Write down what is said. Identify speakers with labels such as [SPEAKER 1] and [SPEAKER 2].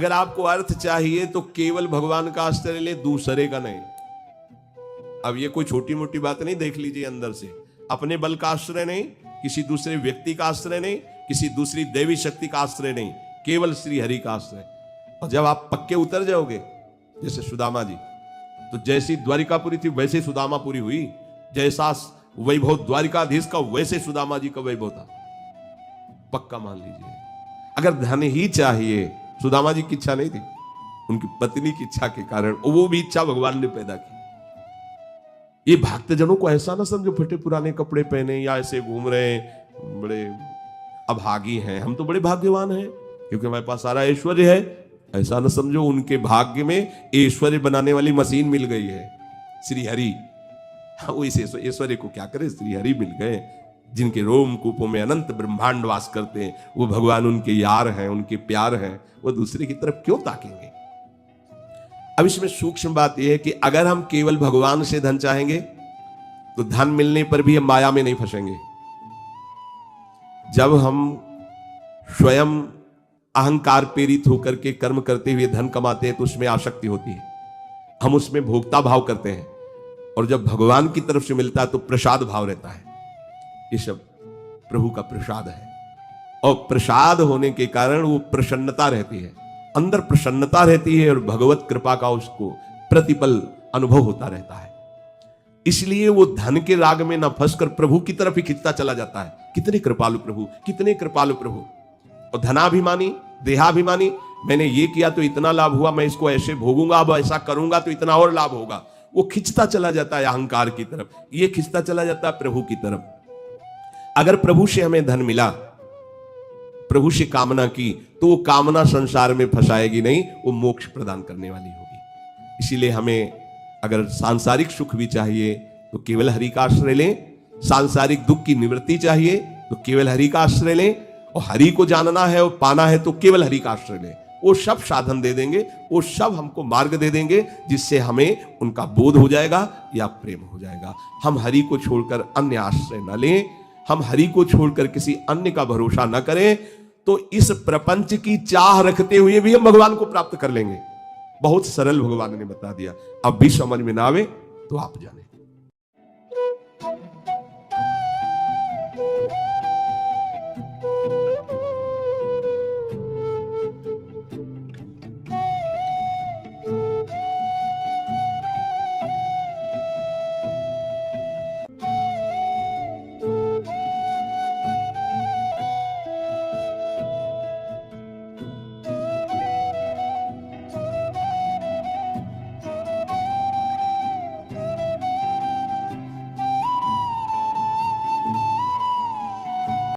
[SPEAKER 1] अगर आपको अर्थ चाहिए तो केवल भगवान का आश्रय ले, दूसरे का नहीं। अब ये कोई छोटी मोटी बात नहीं, देख लीजिए अंदर से। अपने बल का आश्रय नहीं, किसी दूसरे व्यक्ति का आश्रय नहीं, किसी दूसरी देवी शक्ति का आश्रय नहीं, केवल श्री हरि का आश्रय। और जब आप पक्के उतर जाओगे, जैसे सुदामा जी, तो जैसी द्वारिकापुरी थी वैसे सुदामापुरी हुई। जैसा वैभव द्वारिकाधीश का वैसे सुदामा जी का वैभव था। पक्का मान लीजिए। अगर धन ही चाहिए, सुदामा जी की इच्छा नहीं थी, उनकी पत्नी की इच्छा के कारण, वो भी इच्छा भगवान ने पैदा की। ये भक्तजनों को ऐसा ना समझो फटे पुराने कपड़े पहने या ऐसे घूम रहे बड़े अभागी हैं, हम तो बड़े भाग्यवान हैं क्योंकि हमारे पास सारा ऐश्वर्य है। ऐसा ना समझो, उनके भाग्य में ऐश्वर्य बनाने वाली मशीन मिल गई है, श्री हरि। वो इस ऐश्वर्य को क्या करे, श्री हरि मिल गए, जिनके रोम कूपों में अनंत ब्रह्मांड वास करते हैं। वो भगवान उनके यार हैं, उनके प्यार हैं, वो दूसरे की तरफ क्यों ताकेंगे। अब इसमें सूक्ष्म बात यह है कि अगर हम केवल भगवान से धन चाहेंगे तो धन मिलने पर भी हम माया में नहीं फंसेंगे। जब हम स्वयं अहंकार प्रेरित होकर के कर्म करते हुए धन कमाते हैं तो उसमें आसक्ति होती है, हम उसमें भोक्ता भाव करते हैं। और जब भगवान की तरफ से मिलता है तो प्रसाद भाव रहता है। ये सब प्रभु का प्रसाद है, और प्रसाद होने के कारण वो प्रसन्नता रहती है, अंदर प्रसन्नता रहती है, और भगवत कृपा का उसको प्रतिपल अनुभव होता रहता है। इसलिए वो धन के राग में न फंसकर प्रभु की तरफ ही खिंचता चला जाता है। कितने कृपालु प्रभु, कितने कृपालु प्रभु। और धनाभिमानी, देहाभिमानी, मैंने ये किया तो इतना लाभ हुआ, मैं इसको ऐसे भोगूंगा, अब ऐसा करूंगा तो इतना और लाभ होगा। वो खिंचता चला जाता है अहंकार की तरफ, ये खिंचता चला जाता है प्रभु की तरफ। अगर प्रभु से हमें धन मिला, प्रभु से कामना की, तो वो कामना संसार में फंसाएगी नहीं, वो मोक्ष प्रदान करने वाली होगी। इसीलिए हमें अगर सांसारिक सुख भी चाहिए तो केवल हरि का आश्रय लें, सांसारिक दुख की निवृत्ति चाहिए तो केवल हरि का आश्रय लें, और हरि को जानना है और पाना है तो केवल हरि का आश्रय लें। वो सब साधन दे देंगे, वो सब हमको मार्ग दे देंगे, जिससे हमें उनका बोध हो जाएगा या प्रेम हो जाएगा। हम हरि को छोड़कर अन्य आश्रय न लें, हम हरि को छोड़कर किसी अन्य का भरोसा न करें, तो इस प्रपंच की चाह रखते हुए भी हम भगवान को प्राप्त कर लेंगे। बहुत सरल भगवान ने बता दिया। अब भी समझ में ना आवे तो आप जाने।